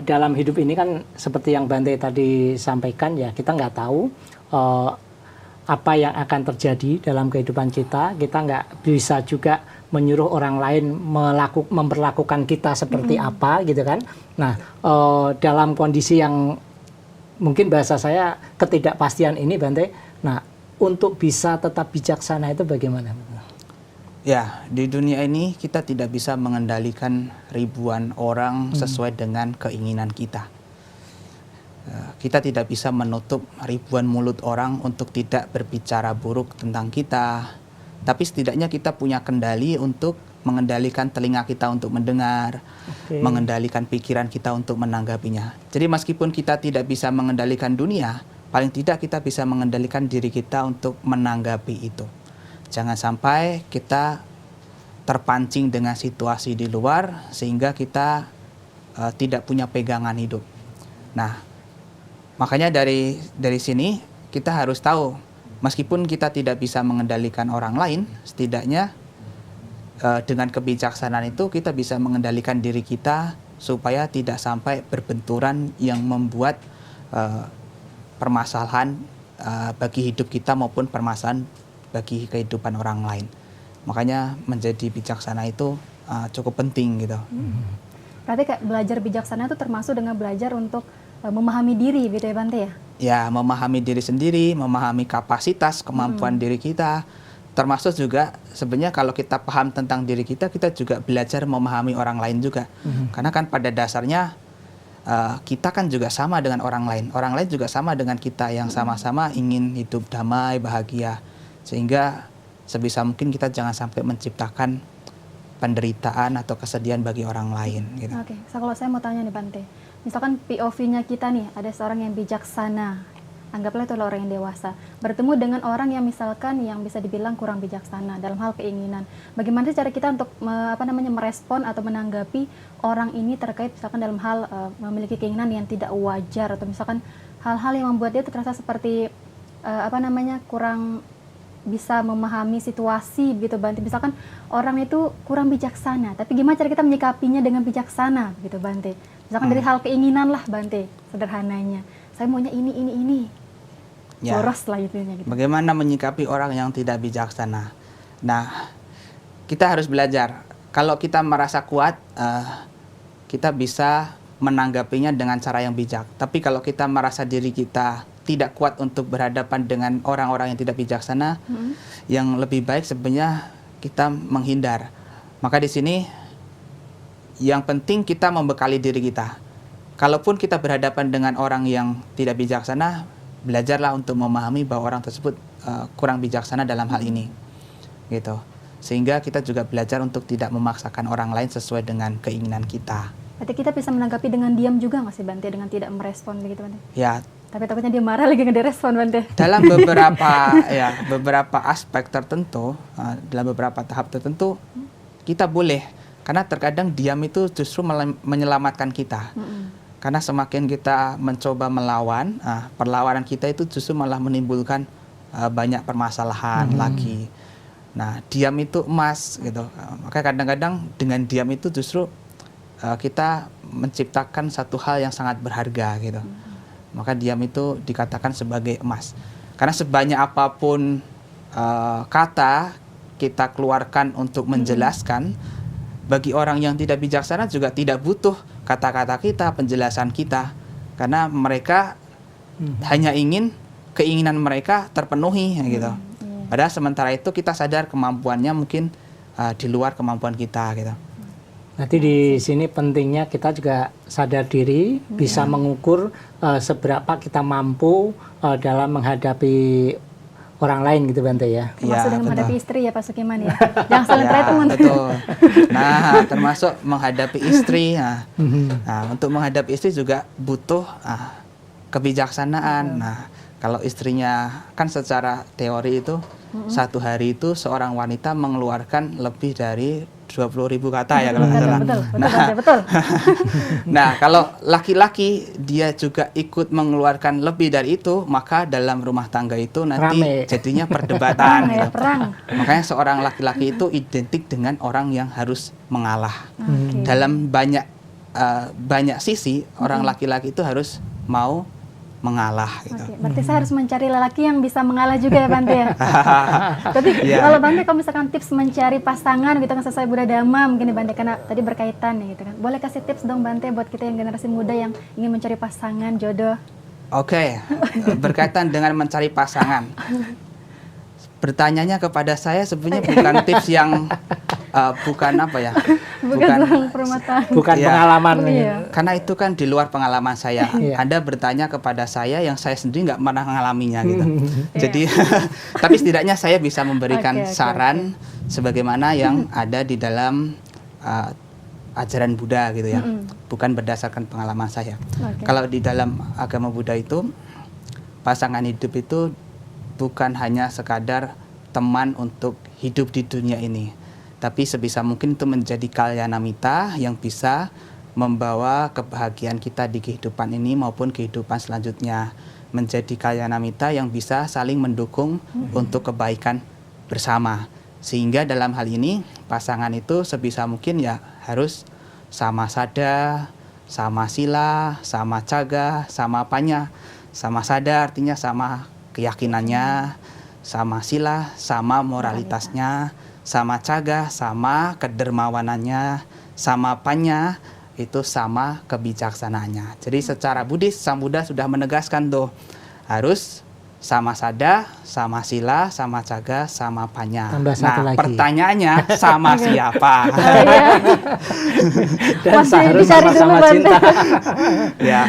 dalam hidup ini kan seperti yang Bante tadi sampaikan ya, kita nggak tahu apa yang akan terjadi dalam kehidupan kita. Kita nggak bisa juga menyuruh orang lain memperlakukan kita seperti apa gitu kan. Nah, dalam kondisi yang mungkin bahasa saya ketidakpastian ini Bante, nah untuk bisa tetap bijaksana itu bagaimana? Ya, di dunia ini kita tidak bisa mengendalikan ribuan orang sesuai dengan keinginan kita. Kita tidak bisa menutup ribuan mulut orang untuk tidak berbicara buruk tentang kita. Tapi setidaknya kita punya kendali untuk mengendalikan telinga kita untuk mendengar, mengendalikan pikiran kita untuk menanggapinya. Jadi meskipun kita tidak bisa mengendalikan dunia, paling tidak kita bisa mengendalikan diri kita untuk menanggapi itu. Jangan sampai kita terpancing dengan situasi di luar sehingga kita tidak punya pegangan hidup. Nah, makanya dari sini kita harus tahu, meskipun kita tidak bisa mengendalikan orang lain, setidaknya dengan kebijaksanaan itu kita bisa mengendalikan diri kita supaya tidak sampai berbenturan yang membuat permasalahan bagi hidup kita maupun permasalahan bagi kehidupan orang lain. Makanya menjadi bijaksana itu cukup penting gitu. Berarti kayak belajar bijaksana itu termasuk dengan belajar untuk memahami diri gitu ya Bante ya? Ya, memahami diri sendiri, memahami kapasitas, kemampuan diri kita. Termasuk juga sebenarnya kalau kita paham tentang diri kita, kita juga belajar memahami orang lain juga. Karena kan pada dasarnya kita kan juga sama dengan orang lain. Orang lain juga sama dengan kita yang sama-sama ingin hidup damai, bahagia. Sehingga sebisa mungkin kita jangan sampai menciptakan penderitaan atau kesedihan bagi orang lain. Gitu. Oke, so, kalau saya mau tanya nih Bante, misalkan POV-nya kita nih, ada seorang yang bijaksana, anggaplah itu orang yang dewasa, bertemu dengan orang yang misalkan yang bisa dibilang kurang bijaksana dalam hal keinginan. Bagaimana cara kita untuk merespon atau menanggapi orang ini terkait misalkan dalam hal memiliki keinginan yang tidak wajar atau misalkan hal-hal yang membuat dia terasa seperti kurang bisa memahami situasi gitu Bante. Misalkan orang itu kurang bijaksana, tapi gimana cara kita menyikapinya dengan bijaksana gitu Bante. Misalkan dari hal keinginan lah Bante, sederhananya. Saya maunya ini. Ya. Boros lah itunya gitu. Bagaimana menyikapi orang yang tidak bijaksana? Nah, kita harus belajar. Kalau kita merasa kuat, kita bisa menanggapinya dengan cara yang bijak. Tapi kalau kita merasa diri kita tidak kuat untuk berhadapan dengan orang-orang yang tidak bijaksana, yang lebih baik sebenarnya kita menghindar. Maka di sini yang penting kita membekali diri kita. Kalaupun kita berhadapan dengan orang yang tidak bijaksana, belajarlah untuk memahami bahwa orang tersebut kurang bijaksana dalam hal ini, gitu. Sehingga kita juga belajar untuk tidak memaksakan orang lain sesuai dengan keinginan kita. Berarti kita bisa menanggapi dengan diam juga nggak sih Bante, dengan tidak merespon begitu Bante? Ya. Tapi takutnya dia marah lagi nggak direspon Bante. Dalam beberapa aspek tertentu, dalam beberapa tahap tertentu, kita boleh. Karena terkadang diam itu justru menyelamatkan kita. Karena semakin kita mencoba melawan, perlawanan kita itu justru malah menimbulkan banyak permasalahan lagi. Nah, diam itu emas gitu. Maka kadang-kadang dengan diam itu justru kita menciptakan satu hal yang sangat berharga gitu. Maka diam itu dikatakan sebagai emas. Karena sebanyak apapun kata kita keluarkan untuk menjelaskan, bagi orang yang tidak bijaksana juga tidak butuh kata-kata kita, penjelasan kita. Karena mereka hanya ingin keinginan mereka terpenuhi gitu. Padahal sementara itu kita sadar kemampuannya mungkin di luar kemampuan kita gitu. Nanti di sini pentingnya kita juga sadar diri, bisa mengukur seberapa kita mampu dalam menghadapi orang lain gitu Bante ya. Termasuk dengan menghadapi istri ya Pak Sukiman ya. Jangan saling treatment. Betul. Nah, termasuk menghadapi istri. Nah, untuk menghadapi istri juga butuh kebijaksanaan. Nah, kalau istrinya kan secara teori itu satu hari itu seorang wanita mengeluarkan lebih dari 20.000 kata ya kalau nggak salah. Betul. Nah, kalau laki-laki dia juga ikut mengeluarkan lebih dari itu, maka dalam rumah tangga itu nanti jadinya perdebatan. Gitu. Perang. Makanya seorang laki-laki itu identik dengan orang yang harus mengalah dalam banyak banyak sisi orang laki-laki itu harus mau mengalah gitu. Oke, berarti saya harus mencari lelaki yang bisa mengalah juga ya Bante ya. Tapi kalau Bante kalau misalkan tips mencari pasangan gitu kan sesuai Buddha Dhamma mungkin ya Bante, karena tadi berkaitan ya gitu kan. Boleh kasih tips dong Bante buat kita yang generasi muda yang ingin mencari pasangan jodoh. Oke, berkaitan dengan mencari pasangan. Bertanyanya kepada saya sebenarnya bukan tips yang bukan apa ya? Bukan permataan. Bukan Ya. pengalaman. Iya. Karena itu kan di luar pengalaman saya. Iya. Anda bertanya kepada saya yang saya sendiri nggak pernah mengalaminya gitu. Jadi, tapi setidaknya saya bisa memberikan Oke, saran sebagaimana yang ada di dalam ajaran Buddha gitu ya. Bukan berdasarkan pengalaman saya. Oke. Kalau di dalam agama Buddha itu pasangan hidup itu bukan hanya sekadar teman untuk hidup di dunia ini, tapi sebisa mungkin itu menjadi kalyanamita yang bisa membawa kebahagiaan kita di kehidupan ini maupun kehidupan selanjutnya, menjadi kalyanamita yang bisa saling mendukung untuk kebaikan bersama. Sehingga dalam hal ini pasangan itu sebisa mungkin ya harus sama sada, sama sila, sama caga, sama panya. Sama sada artinya sama keyakinannya, sama sila, sama moralitasnya, sama caga, sama kedermawanannya, sama panya, itu sama kebijaksanaannya. Jadi secara Buddhis, Sang Buddha sudah menegaskan tuh, harus sama sada, sama sila, sama caga, sama panya. Tambah satu Nah, lagi. pertanyaannya sama siapa? Dan Masih seharusnya dicari dulu, sama-sama Bante. cinta. Ya.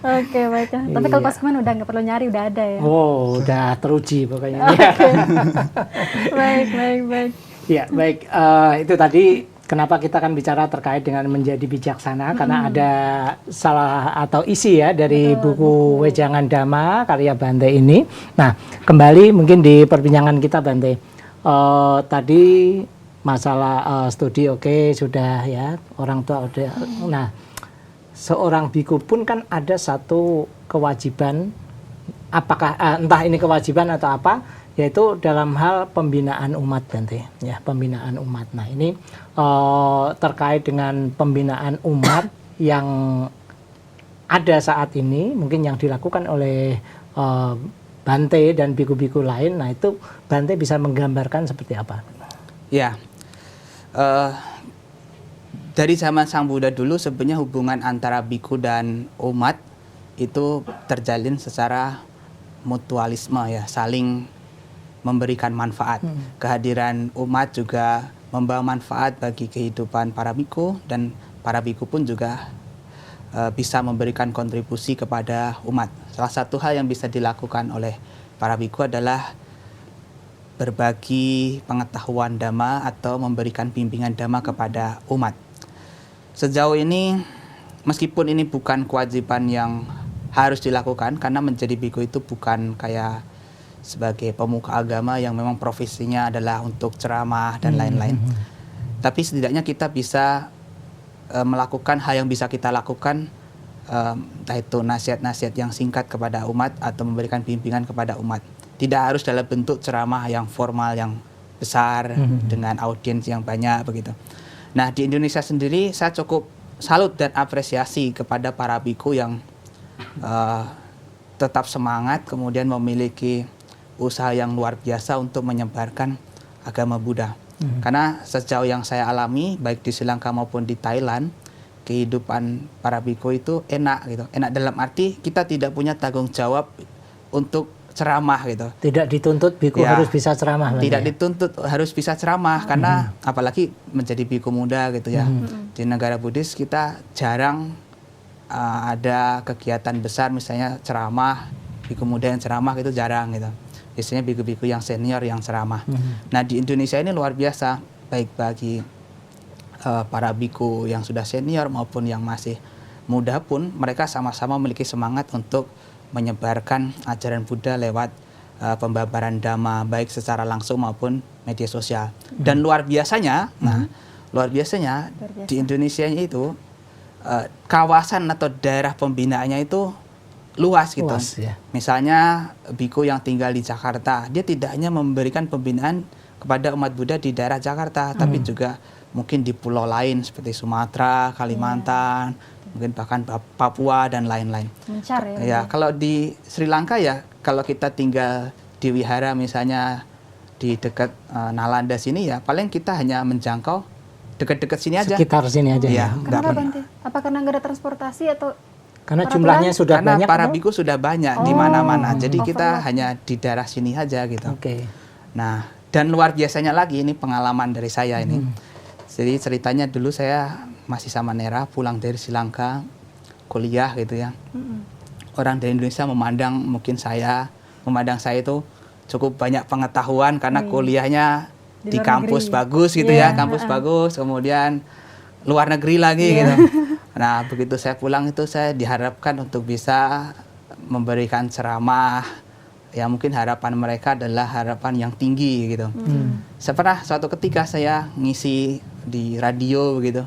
Oke, baiklah. Tapi kalau Iya. pas kemarin udah nggak perlu nyari, udah ada ya. Oh, udah teruji pokoknya. Baik, baik, baik. Ya, baik. Itu tadi kenapa kita akan bicara terkait dengan menjadi bijaksana, karena ada salah atau isi ya dari buku Wejangan Dhamma karya Bante ini. Nah, kembali mungkin di perbincangan kita Bante. Tadi masalah studi oke, sudah ya, orang tua udah. Nah, seorang biku pun kan ada satu kewajiban, apakah entah ini kewajiban atau apa, yaitu dalam hal pembinaan umat Bante, ya, pembinaan umat. Nah, ini terkait dengan pembinaan umat yang ada saat ini, mungkin yang dilakukan oleh Bante dan biku-biku lain. Nah, itu Bante bisa menggambarkan seperti apa? Ya, dari zaman Sang Buddha dulu sebenarnya hubungan antara biku dan umat itu terjalin secara mutualisme ya, saling memberikan manfaat. Kehadiran umat juga membawa manfaat bagi kehidupan para biku, dan para biku pun juga bisa memberikan kontribusi kepada umat. Salah satu hal yang bisa dilakukan oleh para biku adalah berbagi pengetahuan Dhamma atau memberikan bimbingan Dhamma kepada umat. Sejauh ini, meskipun ini bukan kewajiban yang harus dilakukan, karena menjadi biku itu bukan kayak sebagai pemuka agama yang memang profesinya adalah untuk ceramah dan lain-lain. Tapi setidaknya kita bisa melakukan hal yang bisa kita lakukan, entah itu nasihat-nasihat yang singkat kepada umat atau memberikan bimbingan kepada umat. Tidak harus dalam bentuk ceramah yang formal, yang besar, dengan audiens yang banyak begitu. Nah, di Indonesia sendiri saya cukup salut dan apresiasi kepada para biku yang tetap semangat, kemudian memiliki usaha yang luar biasa untuk menyebarkan agama Buddha. Karena sejauh yang saya alami, baik di Sri Lanka maupun di Thailand, kehidupan para biku itu enak gitu. Enak dalam arti kita tidak punya tanggung jawab untuk ceramah gitu. Tidak dituntut biku Ya, harus bisa ceramah. Bante, tidak ya? dituntut harus bisa ceramah, karena apalagi menjadi biku muda gitu ya. Di negara Buddhis kita jarang ada kegiatan besar misalnya ceramah, biku muda yang ceramah itu jarang gitu. Biasanya biku-biku yang senior yang ceramah. Nah, di Indonesia ini luar biasa, baik bagi para biku yang sudah senior maupun yang masih muda pun, mereka sama-sama memiliki semangat untuk menyebarkan ajaran Buddha lewat pembabaran Dhamma, baik secara langsung maupun media sosial. Dan luar biasanya, luar biasanya di Indonesia itu kawasan atau daerah pembinaannya itu luas gitu. Luas, ya. Misalnya biku yang tinggal di Jakarta, dia tidak hanya memberikan pembinaan kepada umat Buddha di daerah Jakarta, tapi juga mungkin di pulau lain seperti Sumatera, Kalimantan, mungkin bahkan Papua dan lain-lain. Mencar ya. Ya, kalau di Sri Lanka ya, kalau kita tinggal di wihara misalnya di dekat Nalanda sini ya, paling kita hanya menjangkau dekat-dekat sini aja. Sekitar sini aja. Iya. Ya. Kenapa Bante? Apa karena nggak ada transportasi atau Karena para jumlahnya pulang? sudah Karena banyak. para atau? biku sudah banyak di Oh, mana-mana. Jadi kita overload. hanya di daerah sini aja gitu. Oke. Nah, dan luar biasanya lagi ini pengalaman dari saya ini. Jadi ceritanya dulu saya masih sama Nera, pulang dari Sri Lanka, kuliah gitu ya. Orang dari Indonesia memandang saya itu cukup banyak pengetahuan karena kuliahnya Di di luar kampus negeri. bagus gitu Iya, ya, kampus bagus, kemudian luar negeri lagi gitu. Nah, begitu saya pulang itu saya diharapkan untuk bisa memberikan ceramah. Ya mungkin harapan mereka adalah harapan yang tinggi gitu. Pernah suatu ketika saya ngisi di radio begitu.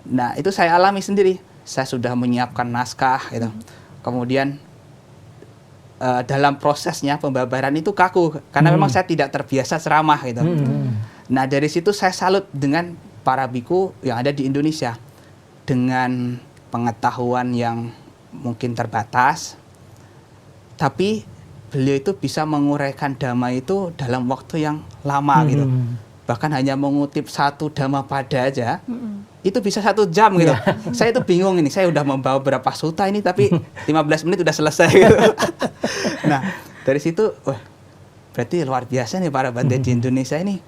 Nah, itu saya alami sendiri. Saya sudah menyiapkan naskah gitu. Kemudian dalam prosesnya pembabaran itu kaku karena memang saya tidak terbiasa ceramah gitu. Nah, dari situ saya salut dengan para biku yang ada di Indonesia dengan pengetahuan yang mungkin terbatas, tapi beliau itu bisa menguraikan dhamma itu dalam waktu yang lama gitu. Bahkan hanya mengutip satu dhamma pada aja, itu bisa 1 jam gitu. Saya itu bingung ini, saya udah membawa berapa suta ini, tapi 15 menit udah selesai gitu. Nah, dari situ, wah, berarti luar biasa nih para Bante di Indonesia ini.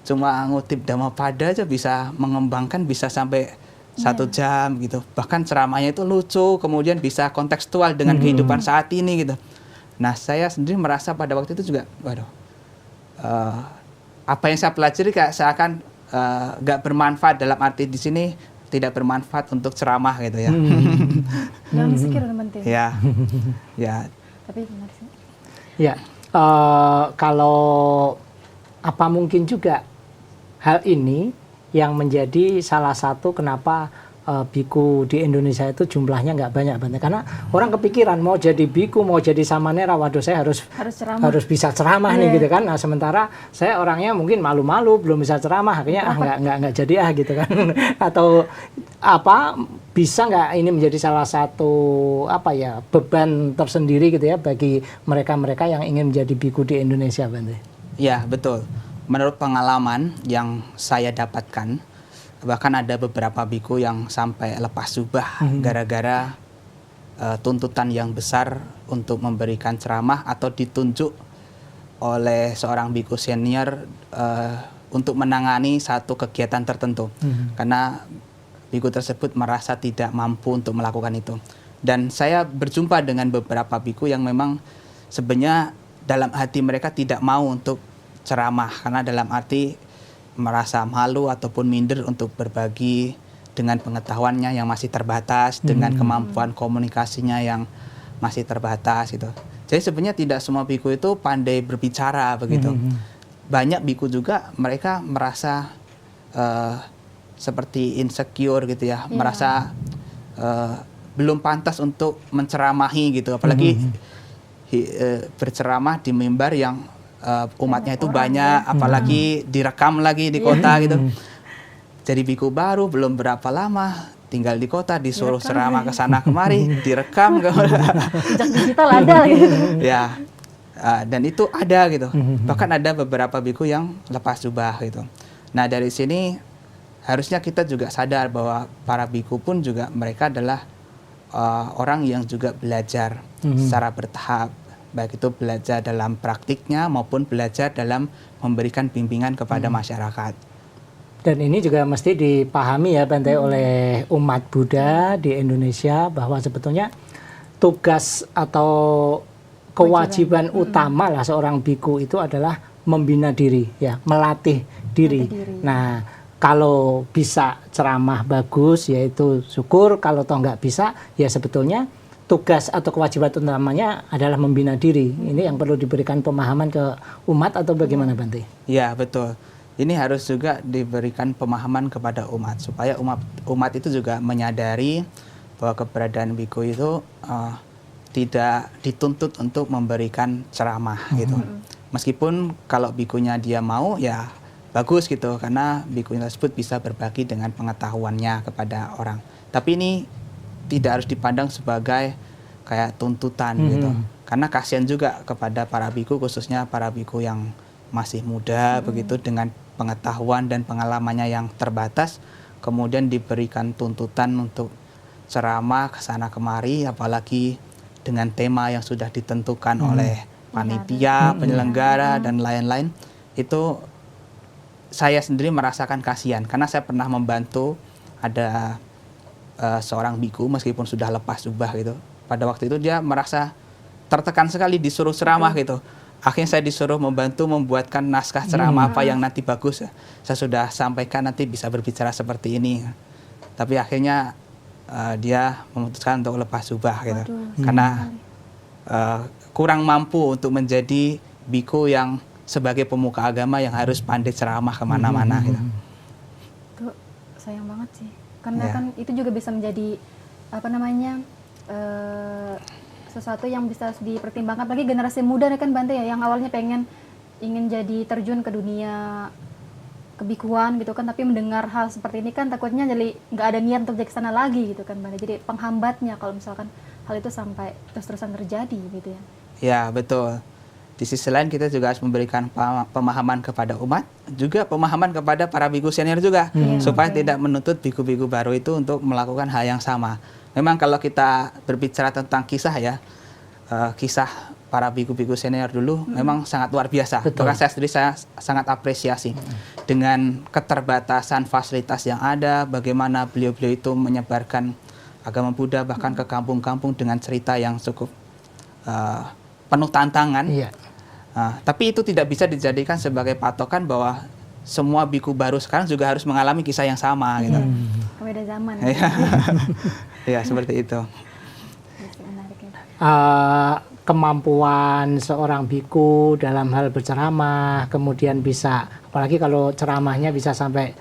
Cuma ngutip dhamma pada aja bisa mengembangkan, bisa sampai 1 jam gitu. Bahkan ceramahnya itu lucu, kemudian bisa kontekstual dengan kehidupan saat ini gitu. Nah, saya sendiri merasa pada waktu itu juga, waduh, apa yang saya pelajari kayak seakan nggak bermanfaat, dalam arti di sini tidak bermanfaat untuk ceramah gitu ya. Jangan insecure Bante. Ya, ya. Tapi benar sih. Ya, kalau apa mungkin juga hal ini yang menjadi salah satu kenapa biku di Indonesia itu jumlahnya nggak banyak Bante, karena orang kepikiran mau jadi biku, mau jadi samanera, waduh saya harus ceramah. harus bisa ceramah nih gitu kan. Nah, sementara saya orangnya mungkin malu-malu, belum bisa ceramah, akhirnya nggak jadi gitu kan. Atau apa bisa nggak ini menjadi salah satu beban tersendiri gitu ya bagi mereka-mereka yang ingin menjadi biku di Indonesia Bante? Ya, betul. Menurut pengalaman yang saya dapatkan, bahkan ada beberapa biku yang sampai lepas jubah gara-gara tuntutan yang besar untuk memberikan ceramah atau ditunjuk oleh seorang biku senior untuk menangani satu kegiatan tertentu. Karena biku tersebut merasa tidak mampu untuk melakukan itu. Dan saya berjumpa dengan beberapa biku yang memang sebenarnya dalam hati mereka tidak mau untuk ceramah, karena dalam arti merasa malu ataupun minder untuk berbagi dengan pengetahuannya yang masih terbatas, dengan kemampuan komunikasinya yang masih terbatas gitu. Jadi sebenarnya tidak semua biku itu pandai berbicara begitu. Banyak biku juga mereka merasa seperti insecure gitu ya, merasa belum pantas untuk menceramahi gitu, apalagi berceramah di mimbar yang umatnya itu banyak, apalagi direkam lagi di kota gitu. Jadi biku baru belum berapa lama tinggal di kota, disuruh ceramah ke sana kemari, direkam. Jejak digital ada gitu. Ya, dan itu ada gitu. Bahkan ada beberapa biku yang lepas jubah gitu. Nah, dari sini harusnya kita juga sadar bahwa para biku pun juga mereka adalah orang yang juga belajar secara bertahap. Baik itu belajar dalam praktiknya maupun belajar dalam memberikan bimbingan kepada masyarakat. Dan ini juga mesti dipahami ya Bante oleh umat Buddha di Indonesia, bahwa sebetulnya tugas atau kewajiban utama lah seorang biku itu adalah membina diri, ya, melatih diri. Nah, kalau bisa ceramah bagus yaitu syukur, kalau toh nggak bisa ya sebetulnya tugas atau kewajiban utamanya adalah membina diri. Ini yang perlu diberikan pemahaman ke umat atau bagaimana Bante? Ya, betul. Ini harus juga diberikan pemahaman kepada umat supaya umat itu juga menyadari bahwa keberadaan biku itu tidak dituntut untuk memberikan ceramah gitu. Meskipun kalau bikunya dia mau ya bagus gitu, karena biku tersebut bisa berbagi dengan pengetahuannya kepada orang. Tapi ini tidak harus dipandang sebagai kayak tuntutan gitu, karena kasihan juga kepada para biku, khususnya para biku yang masih muda begitu, dengan pengetahuan dan pengalamannya yang terbatas, kemudian diberikan tuntutan untuk ceramah ke sana kemari, apalagi dengan tema yang sudah ditentukan oleh panitia, penyelenggara, dan lain-lain. Itu saya sendiri merasakan kasihan, karena saya pernah membantu ada seorang biku meskipun sudah lepas jubah gitu. Pada waktu itu dia merasa tertekan sekali disuruh ceramah gitu. Akhirnya saya disuruh membantu membuatkan naskah ceramah apa yang nanti bagus. Saya sudah sampaikan nanti bisa berbicara seperti ini. Tapi akhirnya dia memutuskan untuk lepas jubah gitu. Karena kurang mampu untuk menjadi biku yang sebagai pemuka agama yang harus pandai ceramah kemana-mana gitu. Itu sayang banget sih. Karena kan itu juga bisa menjadi apa namanya sesuatu yang bisa dipertimbangkan bagi generasi muda kan Bante ya, yang awalnya ingin jadi terjun ke dunia kebikuan gitu kan, tapi mendengar hal seperti ini kan takutnya jadi nggak ada niat untuk jadi kesana lagi gitu kan Bante. Jadi penghambatnya kalau misalkan hal itu sampai terus-terusan terjadi gitu ya. Ya betul. Di sisi lain kita juga harus memberikan pemahaman kepada umat, juga pemahaman kepada para biku senior juga, supaya tidak menuntut biku-biku baru itu untuk melakukan hal yang sama. Memang kalau kita berbicara tentang kisah ya, kisah para biku-biku senior dulu memang sangat luar biasa. Bahkan saya sendiri sangat apresiasi dengan keterbatasan fasilitas yang ada, bagaimana beliau-beliau itu menyebarkan agama Buddha bahkan ke kampung-kampung dengan cerita yang cukup penuh tantangan. Tapi itu tidak bisa dijadikan sebagai patokan bahwa semua biku baru sekarang juga harus mengalami kisah yang sama gitu. Beda zaman. Ya seperti itu. Kemampuan seorang biku dalam hal berceramah, kemudian bisa, apalagi kalau ceramahnya bisa sampai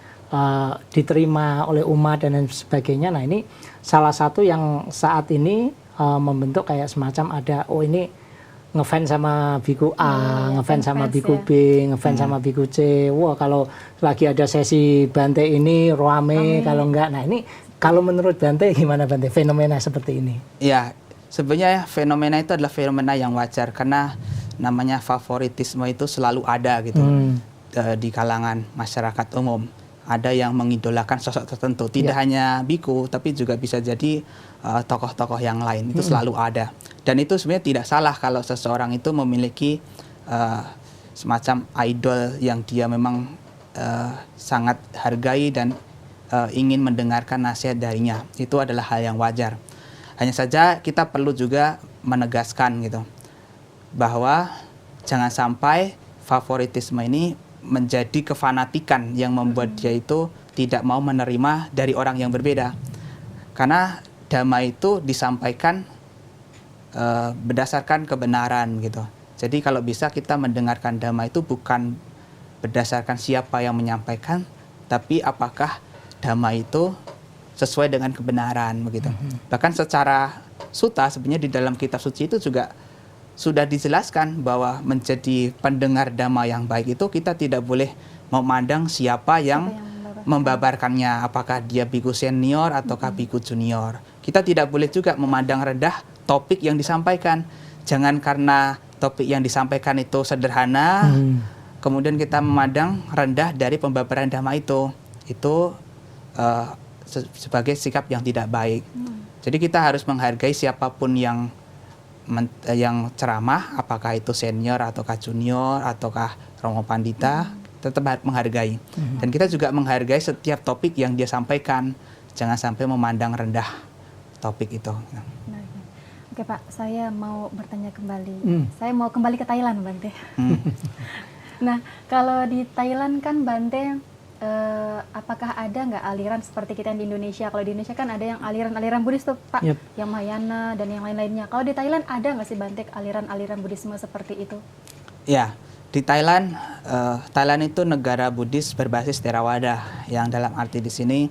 diterima oleh umat dan lain sebagainya. Nah ini salah satu yang saat ini membentuk kayak semacam ada, oh ini ngefans sama biku A, ngefans sama biku B, ngefans sama biku C. Wah kalau lagi ada sesi Bante ini rame, kalau enggak. Nah ini kalau menurut Bante gimana Bante fenomena seperti ini? Ya sebenarnya fenomena itu adalah fenomena yang wajar, karena namanya favoritisme itu selalu ada gitu di kalangan masyarakat umum. Ada yang mengidolakan sosok tertentu, tidak hanya biku, tapi juga bisa jadi tokoh-tokoh yang lain. Itu selalu ada. Dan itu sebenarnya tidak salah kalau seseorang itu memiliki semacam idol yang dia memang sangat hargai dan ingin mendengarkan nasihat darinya. Itu adalah hal yang wajar. Hanya saja kita perlu juga menegaskan gitu, bahwa jangan sampai favoritisme ini menjadi kefanatikan yang membuat dia itu tidak mau menerima dari orang yang berbeda. Karena dhamma itu disampaikan berdasarkan kebenaran gitu. Jadi kalau bisa kita mendengarkan dhamma itu bukan berdasarkan siapa yang menyampaikan, tapi apakah dhamma itu sesuai dengan kebenaran begitu. Bahkan secara sutta sebenarnya di dalam kitab suci itu juga sudah dijelaskan bahwa menjadi pendengar dhamma yang baik itu kita tidak boleh memandang siapa yang membabarkannya, apakah dia biku senior ataukah biku junior. Kita tidak boleh juga memandang rendah topik yang disampaikan. Jangan karena topik yang disampaikan itu sederhana, kemudian kita memandang rendah dari pembabaran dhamma itu. Itu sebagai sikap yang tidak baik. Jadi kita harus menghargai siapapun yang ceramah, apakah itu senior ataukah junior ataukah romo pandita, tetap menghargai. Dan kita juga menghargai setiap topik yang dia sampaikan. Jangan sampai memandang rendah topik itu. Oke Pak, saya mau bertanya kembali. Saya mau kembali ke Thailand Bante. Nah kalau di Thailand kan Bante, apakah ada nggak aliran seperti kita yang di Indonesia? Kalau di Indonesia kan ada yang aliran-aliran Buddhis tuh Pak, yang Mahayana dan yang lain-lainnya. Kalau di Thailand ada nggak sih Bante aliran-aliran Buddhisme seperti itu? Ya, di Thailand, Thailand itu negara Buddhis berbasis Theravada, yang dalam arti di sini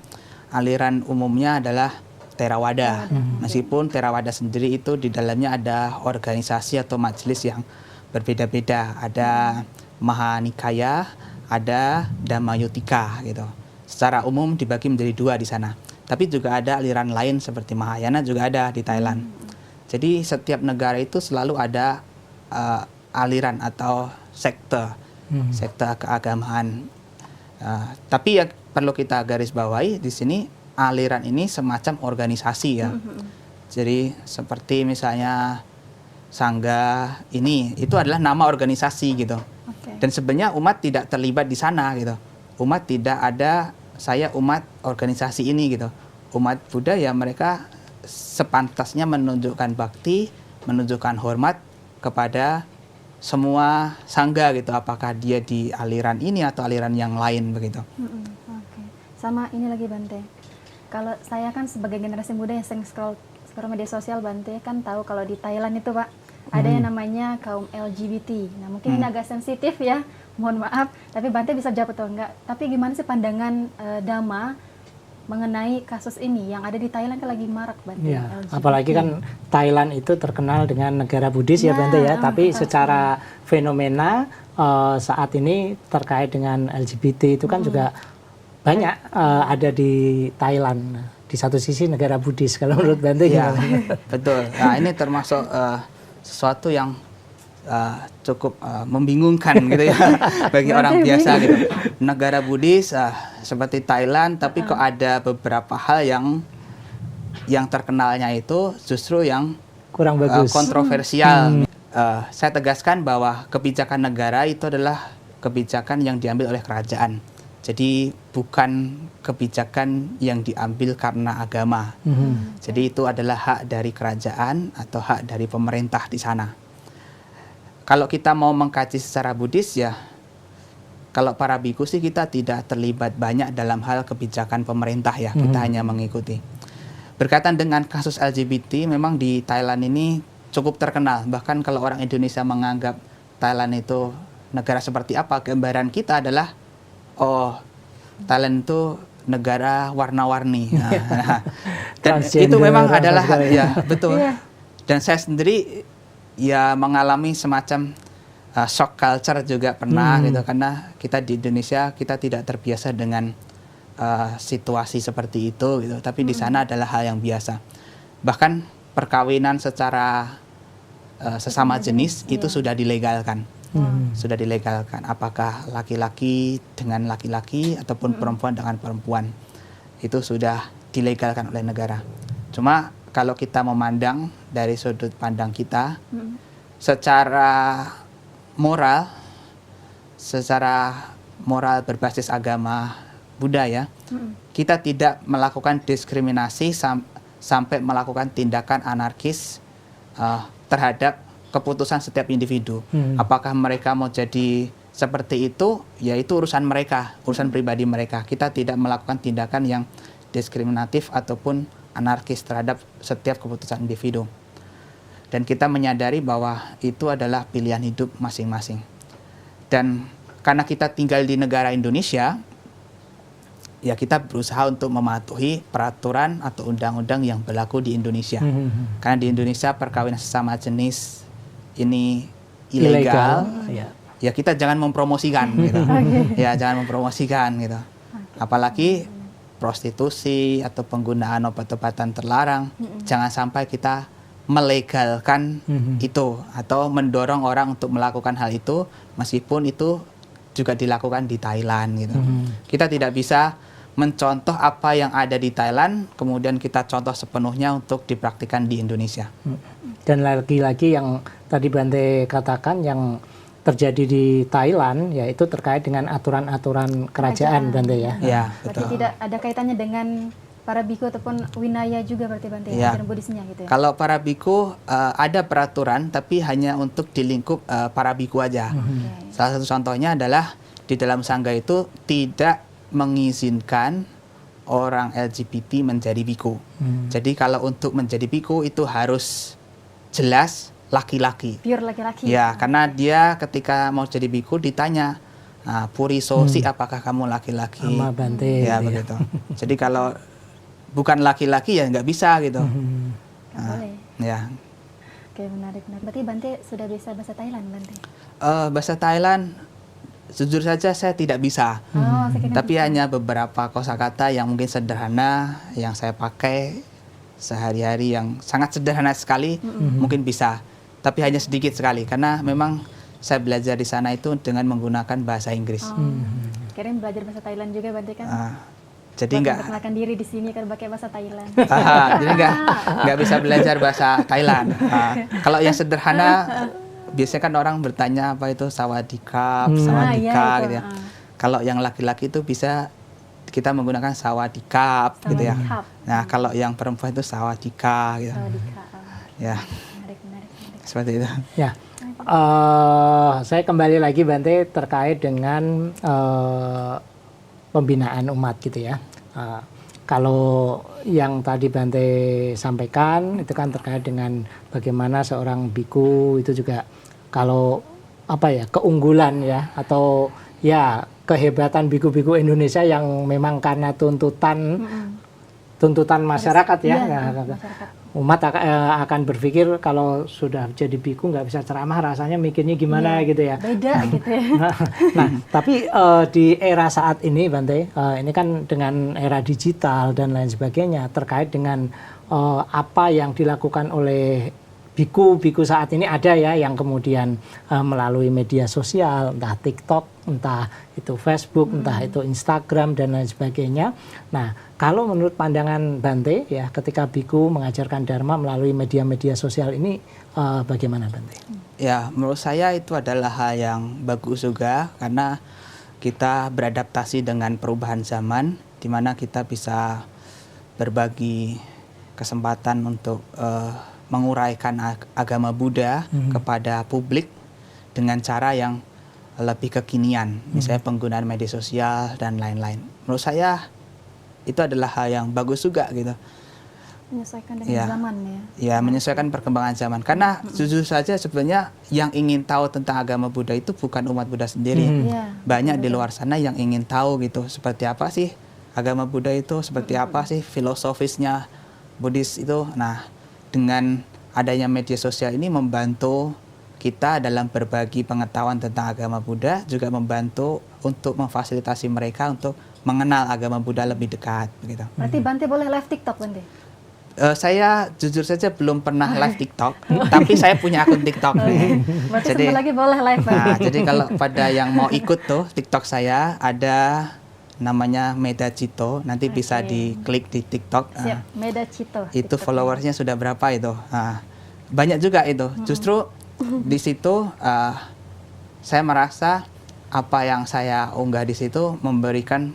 aliran umumnya adalah Theravada. Meskipun Theravada sendiri itu di dalamnya ada organisasi atau majelis yang berbeda-beda. Ada Mahanikaya, ada Dhammayutika gitu. Secara umum dibagi menjadi 2 di sana. Tapi juga ada aliran lain seperti Mahayana juga ada di Thailand. Jadi setiap negara itu selalu ada aliran atau sekte keagamaan. Tapi ya perlu kita garis bawahi di sini aliran ini semacam organisasi ya. Jadi seperti misalnya Sangga ini itu adalah nama organisasi gitu. Dan sebenarnya umat tidak terlibat di sana gitu. Umat tidak ada saya umat organisasi ini gitu. Umat Buddha ya mereka sepantasnya menunjukkan bakti, menunjukkan hormat kepada semua sangga gitu. Apakah dia di aliran ini atau aliran yang lain begitu. Sama ini lagi Bante. Kalau saya kan sebagai generasi muda yang sering scroll media sosial, Bante kan tahu kalau di Thailand itu Pak ada yang namanya kaum LGBT. Nah mungkin ini agak sensitif ya, mohon maaf. Tapi Bante bisa jawab atau enggak. Tapi gimana sih pandangan Dhamma mengenai kasus ini yang ada di Thailand kan lagi marak Bante? Ya, LGBT. apalagi kan Thailand itu terkenal dengan negara Buddhis ya Bante ya. Tapi secara fenomena saat ini terkait dengan LGBT itu kan juga banyak ada di Thailand. Di satu sisi negara Buddhis kalau menurut Bante ya, gimana? betul. Nah ini termasuk sesuatu yang cukup membingungkan gitu ya bagi orang biasa gitu. Negara Buddhis seperti Thailand, tapi kok ada beberapa hal yang terkenalnya itu justru yang Kurang bagus. kontroversial. Saya tegaskan bahwa kebijakan negara itu adalah kebijakan yang diambil oleh kerajaan. Jadi bukan kebijakan yang diambil karena agama. Jadi itu adalah hak dari kerajaan atau hak dari pemerintah di sana. Kalau kita mau mengkaji secara Buddhis ya, kalau para biku sih kita tidak terlibat banyak dalam hal kebijakan pemerintah ya, kita hanya mengikuti. Berkaitan dengan kasus LGBT, memang di Thailand ini cukup terkenal. Bahkan kalau orang Indonesia menganggap Thailand itu negara seperti apa, gambaran kita adalah Thailand itu negara warna-warni. Dan itu memang adalah ya betul. Dan saya sendiri ya mengalami semacam shock culture juga pernah gitu, karena kita di Indonesia kita tidak terbiasa dengan situasi seperti itu gitu. Tapi di sana adalah hal yang biasa. Bahkan perkawinan secara sesama jenis itu sudah dilegalkan. Sudah dilegalkan. Apakah laki-laki dengan laki-laki ataupun perempuan dengan perempuan, itu sudah dilegalkan oleh negara. Cuma kalau kita memandang dari sudut pandang kita, secara moral berbasis agama Buddha ya, kita tidak melakukan diskriminasi sampai melakukan tindakan anarkis terhadap keputusan setiap individu. Apakah mereka mau jadi seperti itu, ya itu urusan mereka, urusan pribadi mereka. Kita tidak melakukan tindakan yang diskriminatif ataupun anarkis terhadap setiap keputusan individu. Dan kita menyadari bahwa itu adalah pilihan hidup masing-masing. Dan karena kita tinggal di negara Indonesia, ya kita berusaha untuk mematuhi peraturan atau undang-undang yang berlaku di Indonesia. Karena di Indonesia perkawinan sesama jenis ini ilegal. Ya kita jangan mempromosikan gitu. Ya jangan mempromosikan gitu. Apalagi prostitusi atau penggunaan obat-obatan terlarang, jangan sampai kita melegalkan itu atau mendorong orang untuk melakukan hal itu, meskipun itu juga dilakukan di Thailand gitu. Kita tidak bisa mencontoh apa yang ada di Thailand, kemudian kita contoh sepenuhnya untuk dipraktikkan di Indonesia. Dan lagi-lagi yang tadi Bante katakan yang terjadi di Thailand, yaitu terkait dengan aturan-aturan kerajaan Bante ya. Ya, berarti betul. tidak ada kaitannya dengan para biku ataupun winaya juga berarti Bante ya, ajaran Buddhisnya gitu ya. Kalau para biku ada peraturan, tapi hanya untuk di lingkup para biku aja. Salah satu contohnya adalah di dalam sangga itu tidak mengizinkan orang LGBT menjadi biku. Jadi kalau untuk menjadi biku itu harus jelas laki-laki. Pure laki-laki. Ya, karena dia ketika mau jadi biku ditanya, Puri Sosi apakah kamu laki-laki? Sama Bante. Ya, begitu. Jadi kalau bukan laki-laki ya nggak bisa gitu. Nggak boleh. Ya. Oke, menarik. Berarti Bante sudah bisa bahasa Thailand, Bante? Bahasa Thailand jujur saja saya tidak bisa. Oh, saya kira Tapi hanya beberapa kosakata yang mungkin sederhana yang saya pakai sehari-hari yang sangat sederhana sekali mungkin bisa. Tapi hanya sedikit sekali karena memang saya belajar di sana itu dengan menggunakan bahasa Inggris. Kirain belajar bahasa Thailand juga Bante kan? Jadi Buat nggak memperkenalkan diri di sini kan pakai bahasa Thailand. jadi nggak bisa belajar bahasa Thailand. Kalau yang sederhana biasanya kan orang bertanya apa itu sawadikap, sawadika iya, itu. gitu ya. Kalau yang laki-laki itu bisa kita menggunakan sawadikap gitu ya. Sawadikap. Nah, kalau yang perempuan itu sawadika gitu. Sawadika. Ya, Menarik, menarik, menarik. seperti itu. Ya, saya kembali lagi Bante terkait dengan pembinaan umat gitu ya. Kalau yang tadi Bante sampaikan itu kan terkait dengan bagaimana seorang biku itu juga kalau apa ya keunggulan ya atau ya kehebatan biku-biku Indonesia yang memang karena tuntutan masyarakat ya. Masyarakat. Umat akan berpikir kalau sudah jadi biku nggak bisa ceramah rasanya mikirnya gimana gitu ya. Beda gitu ya. Nah, tapi di era saat ini Bante, ini kan dengan era digital dan lain sebagainya terkait dengan apa yang dilakukan oleh biku saat ini ada ya yang kemudian melalui media sosial, entah TikTok, entah itu Facebook, entah itu Instagram dan lain sebagainya. Nah, kalau menurut pandangan Bante ya ketika biku mengajarkan dharma melalui media-media sosial ini bagaimana Bante? Ya, menurut saya itu adalah hal yang bagus juga karena kita beradaptasi dengan perubahan zaman di mana kita bisa berbagi kesempatan untuk menguraikan agama Buddha kepada publik dengan cara yang lebih kekinian, misalnya penggunaan media sosial dan lain-lain. Menurut saya itu adalah hal yang bagus juga gitu. Menyesuaikan dengan zaman ya. Ya, menyesuaikan perkembangan zaman. Karena jujur saja sebenarnya yang ingin tahu tentang agama Buddha itu bukan umat Buddha sendiri. Iya. Banyak di luar sana yang ingin tahu gitu, seperti apa sih agama Buddha itu, seperti apa sih filosofisnya Buddhis itu. Nah, dengan adanya media sosial ini membantu kita dalam berbagi pengetahuan tentang agama Buddha, juga membantu untuk memfasilitasi mereka untuk mengenal agama Buddha lebih dekat begitu. Berarti Bante boleh live TikTok Bante? Saya jujur saja belum pernah live TikTok, tapi saya punya akun TikTok. Berarti sebentar lagi boleh live Bante. Nah, jadi kalau pada yang mau ikut tuh TikTok saya ada namanya Meda Cito, nanti bisa diklik di TikTok. Siap, Meda Cito. Itu followersnya sudah berapa itu? Banyak juga itu. Justru di situ saya merasa apa yang saya unggah di situ memberikan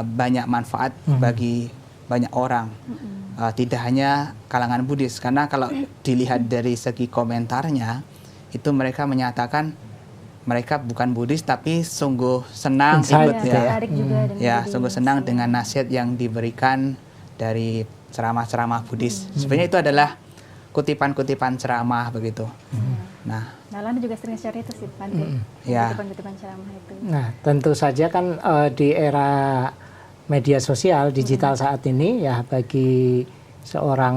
banyak manfaat bagi banyak orang. Tidak hanya kalangan Buddhis, karena kalau dilihat dari segi komentarnya itu mereka menyatakan mereka bukan Buddhis tapi sungguh senang ikut sungguh senang dengan nasihat yang diberikan dari ceramah-ceramah Buddhis. Sebenarnya itu adalah kutipan-kutipan ceramah begitu. Nah, Nalanda juga sering share itu sih Bante. Kutipan-kutipan ceramah itu. Nah, tentu saja kan di era media sosial digital saat ini ya bagi seorang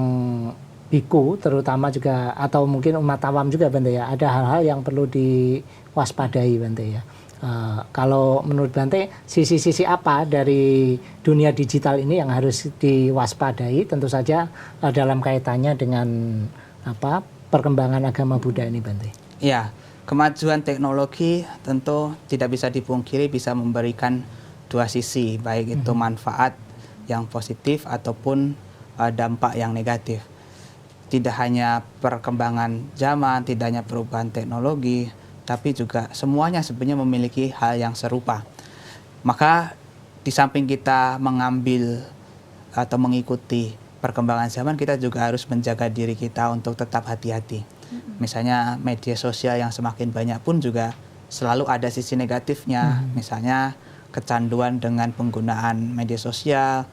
biku terutama juga atau mungkin umat awam juga Bante ya ada hal-hal yang perlu diwaspadai Bante ya. Kalau menurut Bante sisi-sisi apa dari dunia digital ini yang harus diwaspadai tentu saja dalam kaitannya dengan perkembangan agama Buddha ini Bante. Ya, kemajuan teknologi tentu tidak bisa dipungkiri bisa memberikan dua sisi, baik itu manfaat yang positif ataupun dampak yang negatif. Tidak hanya perkembangan zaman, tidak hanya perubahan teknologi, tapi juga semuanya sebenarnya memiliki hal yang serupa. Maka di samping kita mengambil atau mengikuti perkembangan zaman, kita juga harus menjaga diri kita untuk tetap hati-hati. Misalnya media sosial yang semakin banyak pun juga selalu ada sisi negatifnya. Misalnya kecanduan dengan penggunaan media sosial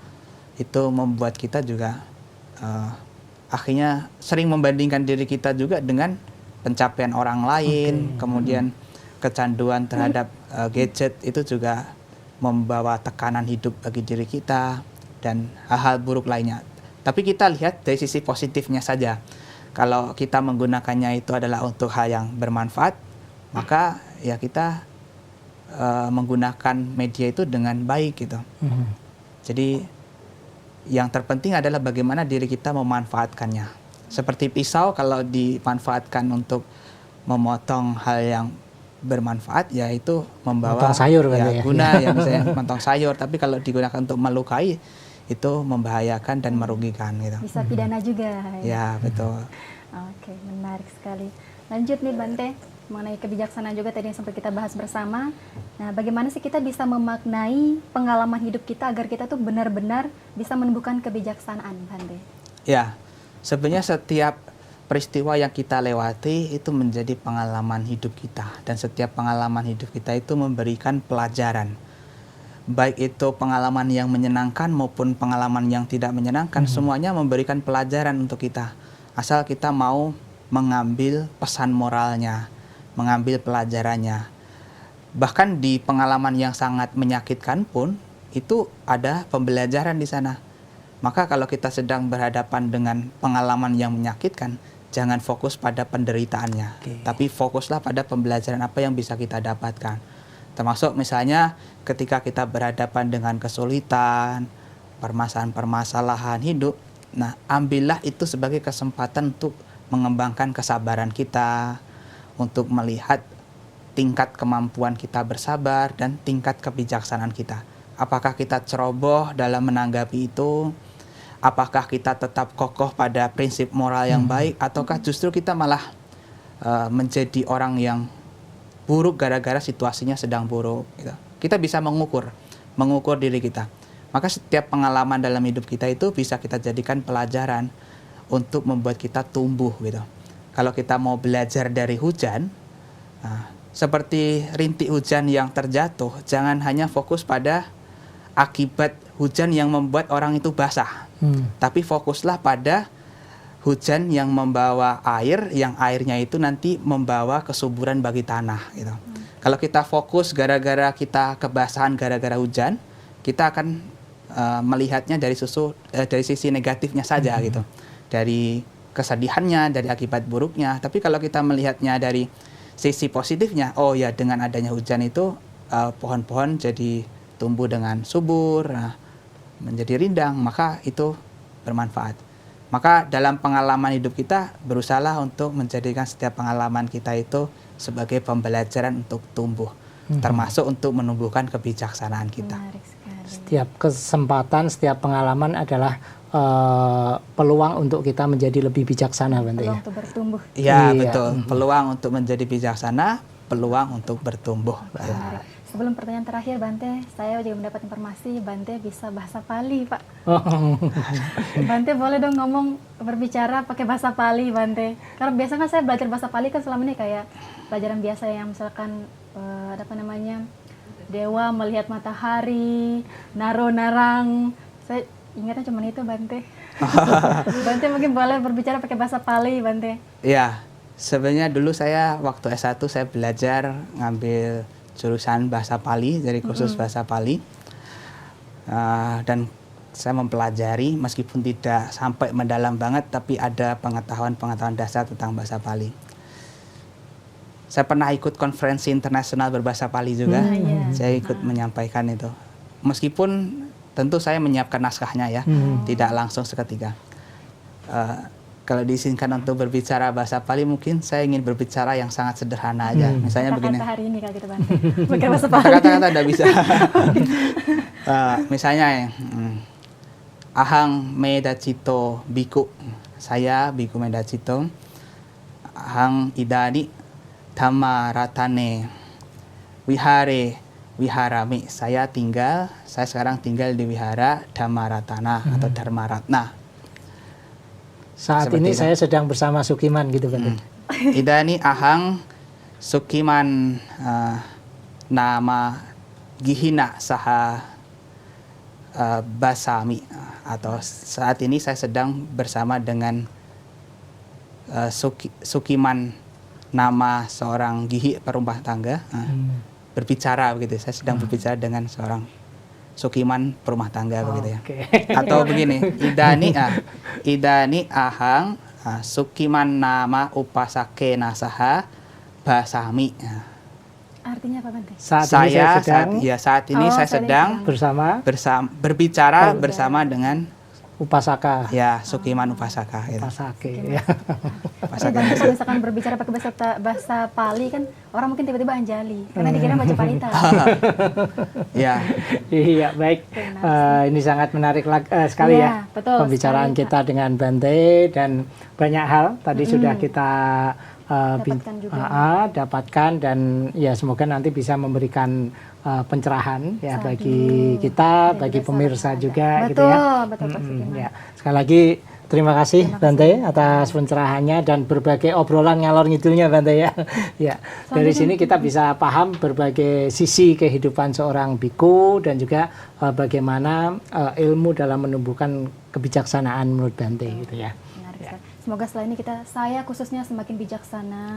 itu membuat kita juga akhirnya sering membandingkan diri kita juga dengan pencapaian orang lain, kemudian kecanduan terhadap gadget itu juga membawa tekanan hidup bagi diri kita dan hal-hal buruk lainnya. Tapi kita lihat dari sisi positifnya saja. Kalau kita menggunakannya itu adalah untuk hal yang bermanfaat, maka ya kita menggunakan media itu dengan baik gitu. Jadi yang terpenting adalah bagaimana diri kita memanfaatkannya. Seperti pisau kalau dimanfaatkan untuk memotong hal yang bermanfaat, ya itu membawa Motong sayur ya, ya. guna ya misalnya motong sayur. Tapi kalau digunakan untuk melukai itu membahayakan dan merugikan gitu. Bisa pidana juga. Ya betul. Oke, menarik sekali. Lanjut nih Bante, mengenai kebijaksanaan juga tadi yang sempat kita bahas bersama. Nah, bagaimana sih kita bisa memaknai pengalaman hidup kita agar kita tuh benar-benar bisa menumbuhkan kebijaksanaan, Bante? Ya, sebenarnya setiap peristiwa yang kita lewati itu menjadi pengalaman hidup kita, dan setiap pengalaman hidup kita itu memberikan pelajaran. Baik itu pengalaman yang menyenangkan maupun pengalaman yang tidak menyenangkan, semuanya memberikan pelajaran untuk kita. Asal kita mau mengambil pesan moralnya, mengambil pelajarannya. Bahkan di pengalaman yang sangat menyakitkan pun, itu ada pembelajaran di sana. Maka kalau kita sedang berhadapan dengan pengalaman yang menyakitkan, jangan fokus pada penderitaannya, tapi fokuslah pada pembelajaran apa yang bisa kita dapatkan. Termasuk misalnya ketika kita berhadapan dengan kesulitan, permasalahan hidup, nah ambillah itu sebagai kesempatan untuk mengembangkan kesabaran kita, untuk melihat tingkat kemampuan kita bersabar dan tingkat kebijaksanaan kita. Apakah kita ceroboh dalam menanggapi itu? Apakah kita tetap kokoh pada prinsip moral yang baik? Ataukah justru kita malah menjadi orang yang buruk gara-gara situasinya sedang buruk gitu. Kita bisa mengukur diri kita. Maka setiap pengalaman dalam hidup kita itu bisa kita jadikan pelajaran untuk membuat kita tumbuh gitu. Kalau kita mau belajar dari hujan, seperti rintik hujan yang terjatuh, jangan hanya fokus pada akibat hujan yang membuat orang itu basah, tapi fokuslah pada hujan yang membawa air, yang airnya itu nanti membawa kesuburan bagi tanah gitu. Kalau kita fokus gara-gara kita kebasahan gara-gara hujan, kita akan melihatnya dari sisi negatifnya saja gitu. Dari kesedihannya, dari akibat buruknya. Tapi kalau kita melihatnya dari sisi positifnya, oh ya dengan adanya hujan itu pohon-pohon jadi tumbuh dengan subur, menjadi rindang, maka itu bermanfaat. Maka dalam pengalaman hidup kita berusahalah untuk menjadikan setiap pengalaman kita itu sebagai pembelajaran untuk tumbuh, termasuk untuk menumbuhkan kebijaksanaan kita. Menarik sekali. Setiap kesempatan, setiap pengalaman adalah peluang untuk kita menjadi lebih bijaksana, Bante. Peluang untuk bertumbuh. Ya, Iya. betul. Peluang untuk menjadi bijaksana, peluang untuk bertumbuh. Sebelum pertanyaan terakhir, Bante, saya juga mendapat informasi Bante bisa bahasa Pali, Pak. Bante boleh dong ngomong, berbicara pakai bahasa Pali, Bante. Karena biasanya kan saya belajar bahasa Pali kan selama ini kayak pelajaran biasa yang misalkan dewa melihat matahari, naro-narang. Saya ingatnya cuma itu, Bante. Bante mungkin boleh berbicara pakai bahasa Pali, Bante. Ya, sebenarnya dulu saya waktu S1 saya belajar ngambil jurusan bahasa Pali dari kursus bahasa Pali, dan saya mempelajari meskipun tidak sampai mendalam banget, tapi ada pengetahuan dasar tentang bahasa Pali. Saya pernah ikut konferensi internasional berbahasa Pali juga, saya ikut menyampaikan itu. Meskipun tentu saya menyiapkan naskahnya ya, tidak langsung seketika. Kalau diizinkan untuk berbicara bahasa Pali, mungkin saya ingin berbicara yang sangat sederhana aja. Misalnya begini. Kata-kata hari ini kalau gitu, Bante. Pakai bahasa Pali. Kata-kata tidak bisa. Misalnya, ahang medacito biku. Saya biku medacito. Ahang idani dhamma ratane wihare wiharami. Saya sekarang tinggal di wihara Dhamma Ratana atau Dharma Ratna. Saat Seperti ini itu. saya sedang bersama Sukiman gitu, Bante. Idani ahang sukiman nama gihina saha basami, atau saat ini saya sedang bersama dengan Sukiman, nama seorang gihi perumah tangga, berbicara begitu. Saya sedang berbicara dengan seorang Sukiman perumah tangga begitu ya. Atau begini, idani ahang Sukiman nama upasake nasaha basami. Artinya apa Bante? Saat ini saya sedang saat ini saya sedang berbicara bersama dengan upasaka. ya Sukiman Upasaka. Gitu. Upasake. Ya. Tapi Bante kalau misalkan berbicara pakai bahasa Pali kan orang mungkin tiba-tiba anjali karena dikira baca Palita. Ya. Iya, baik. Ini sangat menarik sekali ya betul, pembicaraan sekali, kita dengan Bante, dan banyak hal tadi sudah kita dapatkan, dan ya semoga nanti bisa memberikan pencerahan ya bagi kita, bagi pemirsa juga, betul, gitu ya. Betul, Ya. Sekali lagi terima kasih Bante atas pencerahannya dan berbagai obrolan ngalor ngidulnya Bante ya. Ya. Dari sini kita bisa paham berbagai sisi kehidupan seorang biku dan juga bagaimana ilmu dalam menumbuhkan kebijaksanaan menurut Bante gitu ya. Semoga setelah ini saya khususnya semakin bijaksana.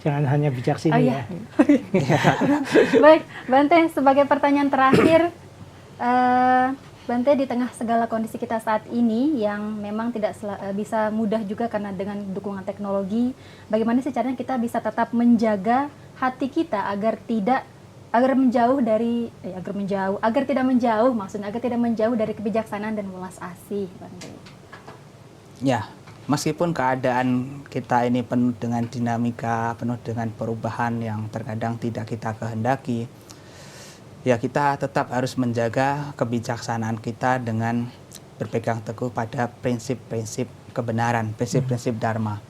Jangan hanya bijak sini ya. Baik, Bante, sebagai pertanyaan terakhir, Bante di tengah segala kondisi kita saat ini yang memang tidak bisa mudah juga karena dengan dukungan teknologi, bagaimana sih caranya kita bisa tetap menjaga hati kita agar tidak menjauh dari kebijaksanaan dan welas asih, Bante? Ya. Meskipun keadaan kita ini penuh dengan dinamika, penuh dengan perubahan yang terkadang tidak kita kehendaki, ya kita tetap harus menjaga kebijaksanaan kita dengan berpegang teguh pada prinsip-prinsip kebenaran, prinsip-prinsip dharma.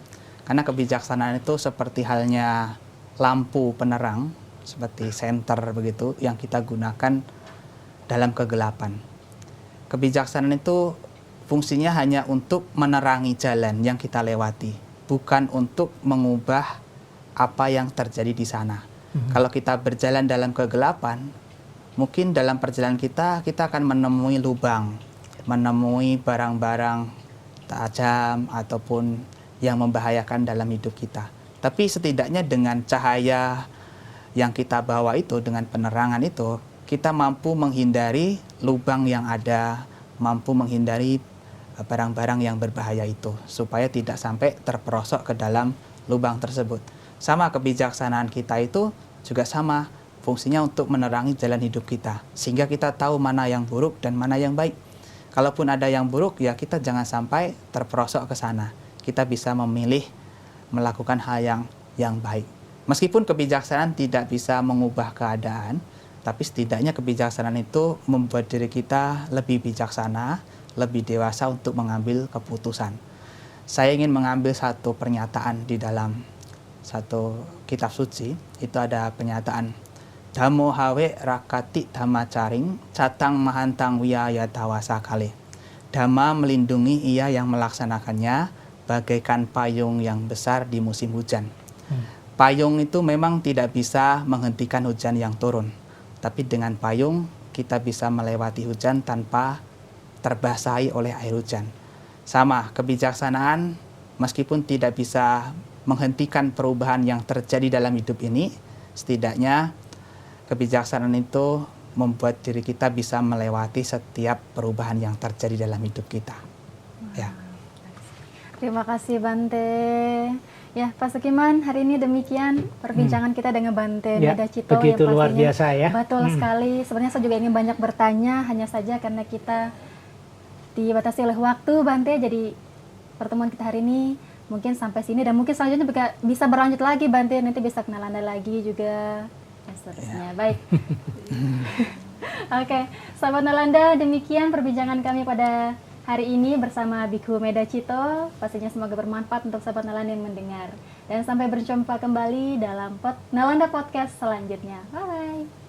Karena kebijaksanaan itu seperti halnya lampu penerang, seperti senter begitu, yang kita gunakan dalam kegelapan. Kebijaksanaan itu fungsinya hanya untuk menerangi jalan yang kita lewati, bukan untuk mengubah apa yang terjadi di sana. Kalau kita berjalan dalam kegelapan, mungkin dalam perjalanan kita akan menemui lubang, menemui barang-barang tajam ataupun yang membahayakan dalam hidup kita. Tapi setidaknya dengan cahaya yang kita bawa itu, dengan penerangan itu, kita mampu menghindari lubang yang ada, mampu menghindari barang-barang yang berbahaya itu, supaya tidak sampai terperosok ke dalam lubang tersebut. Sama kebijaksanaan kita itu juga sama, fungsinya untuk menerangi jalan hidup kita, sehingga kita tahu mana yang buruk dan mana yang baik. Kalaupun ada yang buruk, ya kita jangan sampai terperosok ke sana. Kita bisa memilih melakukan hal yang baik. Meskipun kebijaksanaan tidak bisa mengubah keadaan, tapi setidaknya kebijaksanaan itu membuat diri kita lebih bijaksana, lebih dewasa untuk mengambil keputusan. Saya ingin mengambil satu pernyataan di dalam satu kitab suci. Itu ada pernyataan, Dhammo hawe rakati dhammacaring catang mahantang wiyaya dawasa kale. Dhamma melindungi ia yang melaksanakannya bagaikan payung yang besar di musim hujan. Payung itu memang tidak bisa menghentikan hujan yang turun, tapi dengan payung kita bisa melewati hujan tanpa terbasahi oleh air hujan. Sama, kebijaksanaan meskipun tidak bisa menghentikan perubahan yang terjadi dalam hidup ini, setidaknya kebijaksanaan itu membuat diri kita bisa melewati setiap perubahan yang terjadi dalam hidup kita. Ya. Terima kasih Bante. Ya, Pak Sukiman, hari ini demikian perbincangan kita dengan Bante Meda Cito. Begitu luar biasa ya. Betul sekali. Sebenarnya saya juga ingin banyak bertanya, hanya saja karena kita dibatasi oleh waktu, Bante. Jadi pertemuan kita hari ini mungkin sampai sini, dan mungkin selanjutnya bisa berlanjut lagi, Bante. Nanti bisa kenal Anda lagi juga dan seterusnya. Baik. Oke, sahabat Nalanda, demikian perbincangan kami pada hari ini bersama Biku Meda Cito. Pastinya semoga bermanfaat untuk sahabat Nalanda yang mendengar. Dan sampai berjumpa kembali dalam Nalanda Podcast selanjutnya. Bye-bye.